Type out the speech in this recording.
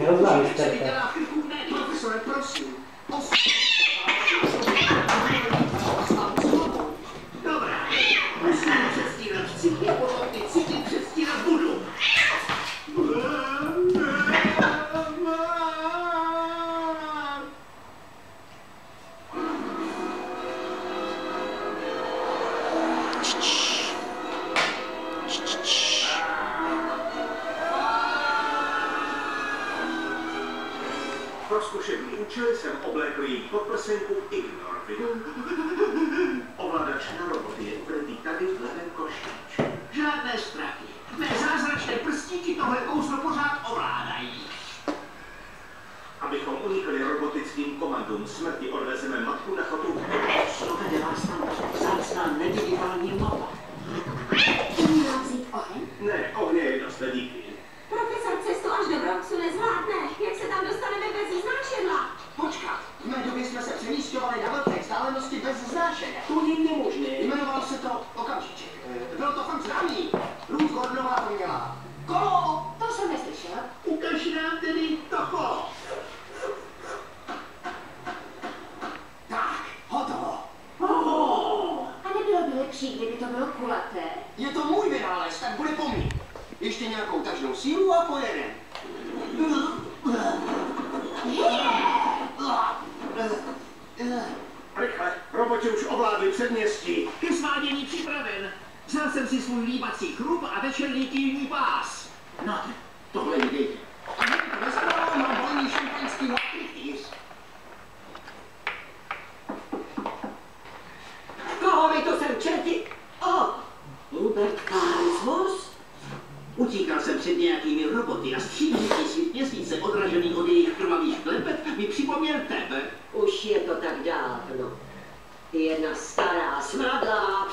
hrozná myšlenka. Profesore, prosím. Dobrá. Musíme předstírat city, potom ty city předstírat budu. Pro zkušební účely jsem oblékl její podprsenku Ignor. Ovladač na roboty je ukrytý tady v levém košíčku. Žádné strachy. Mé zázračné prstíky tohle kouzlo pořád ovládají. Abychom unikli robotickým komandům smrti, odvezeme matku na chotu. Dovede vás tam vzácná nedigitální mapa. Umí vám vzít oheň? Ne, ohně je dost veliký. Profesor cestu až do Bronxu nezvládne. Jak se tam dostaneme bez znášedla? Počkat, v mé době jsme se přemísťovali na velké vzdálenosti bez znášeně. To není možné. Jmenovalo se to okamžiček. Bylo to fakt známý. Ruth Gordonová to měla. Kolo! To jsem neslyšel. Ukaž nám tedy to kolo. Tak, hotovo. A nebylo by lepší, kdyby to bylo kulaté? Je to můj vynález, tak bude po mně. Ještě nějakou tažnou sílu a pojedem. Rychle, roboti už ovládli předměstí. Ke svádění připraven. Vzal jsem si svůj líbací chrup a večerní kýlní pás. No, tohle mi dejte. A kdyby to nezbralo, mám volný šampaňský lakrytýř. Koho mi to sem čerti? Hubert Karlsvos? Utíkal jsem před nějakými roboty a střídnitý svět měsíce odražený od jejich krvavých klepet mi připomněl tebe. Už je to tak dávno. Jedna stará smradlavá